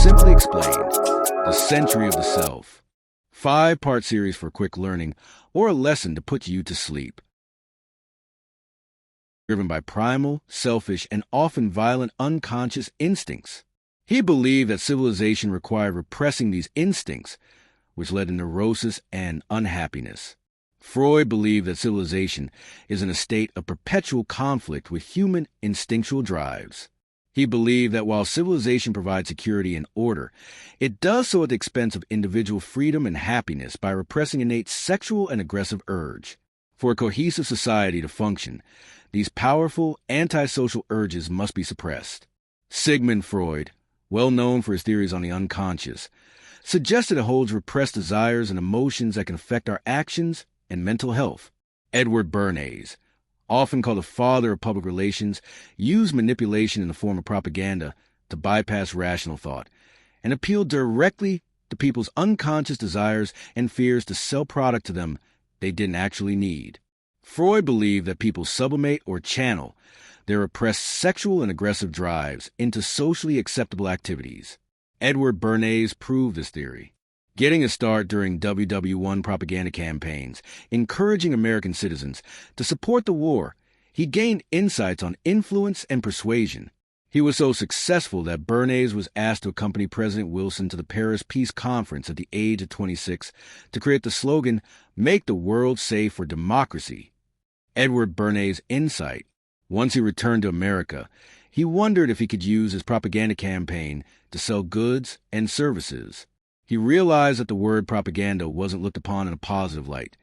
Simply Explained, The Century of the Self. 5-part series for quick learning or a lesson to put you to sleep. Driven by primal, selfish, and often violent unconscious instincts. He believed that civilization required repressing these instincts, which led to neurosis and unhappiness. Freud believed that civilization is in a state of perpetual conflict with human instinctual drives. He believed that while civilization provides security and order, it does so at the expense of individual freedom and happiness by repressing innate sexual and aggressive urge. For a cohesive society to function, these powerful, antisocial urges must be suppressed. Sigmund Freud, well known for his theories on the unconscious, suggested it holds repressed desires and emotions that can affect our actions and mental health. Edward Bernays, often called the father of public relations, used manipulation in the form of propaganda to bypass rational thought and appeal directly to people's unconscious desires and fears to sell product to them they didn't actually need. Freud believed that people sublimate or channel their repressed sexual and aggressive drives into socially acceptable activities. Edward Bernays proved this theory, getting a start during WW1 propaganda campaigns, encouraging American citizens to support the war. He gained insights on influence and persuasion. He was so successful that Bernays was asked to accompany President Wilson to the Paris Peace Conference at the age of 26 to create the slogan, "Make the world safe for democracy." Edward Bernays' insight. Once he returned to America, he wondered if he could use his propaganda campaign to sell goods and services. He realized that the word propaganda wasn't looked upon in a positive light,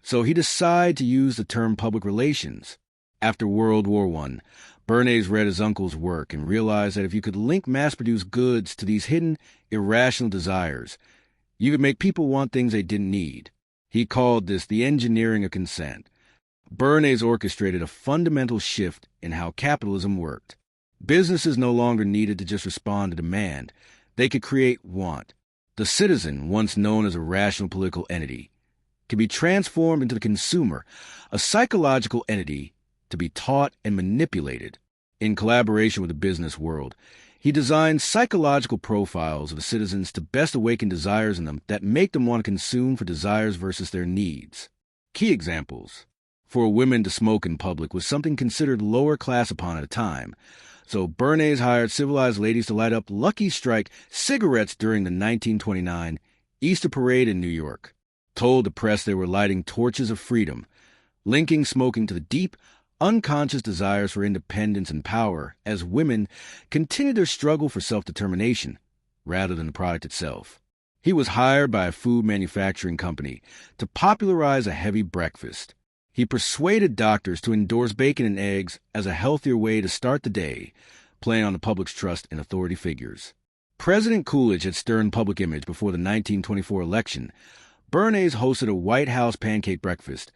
so he decided to use the term public relations. After World War I, Bernays read his uncle's work and realized that if you could link mass-produced goods to these hidden, irrational desires, you could make people want things they didn't need. He called this the engineering of consent. Bernays orchestrated a fundamental shift in how capitalism worked. Businesses no longer needed to just respond to demand. They could create want. The citizen, once known as a rational political entity, can be transformed into the consumer, a psychological entity to be taught and manipulated. In collaboration with the business world, he designed psychological profiles of the citizens to best awaken desires in them that make them want to consume for desires versus their needs. Key examples. For women to smoke in public was something considered lower class upon at a time, so Bernays hired civilized ladies to light up Lucky Strike cigarettes during the 1929 Easter Parade in New York. Told the press they were lighting torches of freedom, linking smoking to the deep, unconscious desires for independence and power as women continued their struggle for self-determination rather than the product itself. He was hired by a food manufacturing company to popularize a heavy breakfast. He persuaded doctors to endorse bacon and eggs as a healthier way to start the day, playing on the public's trust in authority figures. President Coolidge had stern public image before the 1924 election. Bernays hosted a White House pancake breakfast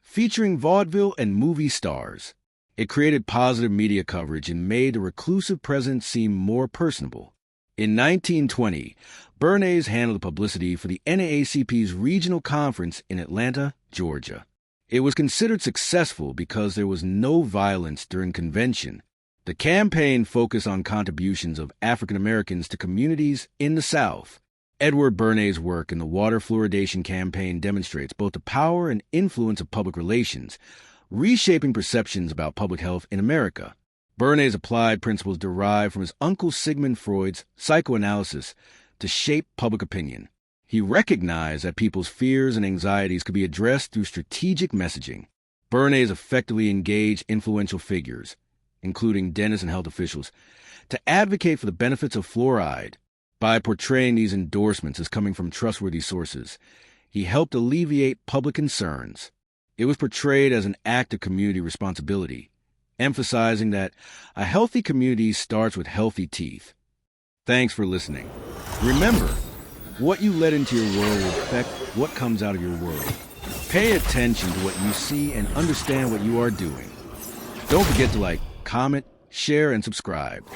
featuring vaudeville and movie stars. It created positive media coverage and made the reclusive president seem more personable. In 1920, Bernays handled the publicity for the NAACP's regional conference in Atlanta, Georgia. It was considered successful because there was no violence during convention. The campaign focused on contributions of African Americans to communities in the South. Edward Bernays' work in the water fluoridation campaign demonstrates both the power and influence of public relations, reshaping perceptions about public health in America. Bernays applied principles derived from his uncle Sigmund Freud's psychoanalysis to shape public opinion. He recognized that people's fears and anxieties could be addressed through strategic messaging. Bernays effectively engaged influential figures, including dentists and health officials, to advocate for the benefits of fluoride. By portraying these endorsements as coming from trustworthy sources, he helped alleviate public concerns. It was portrayed as an act of community responsibility, emphasizing that a healthy community starts with healthy teeth. Thanks for listening. Remember, what you let into your world will affect what comes out of your world. Pay attention to what you see and understand what you are doing. Don't forget to like, comment, share, and subscribe.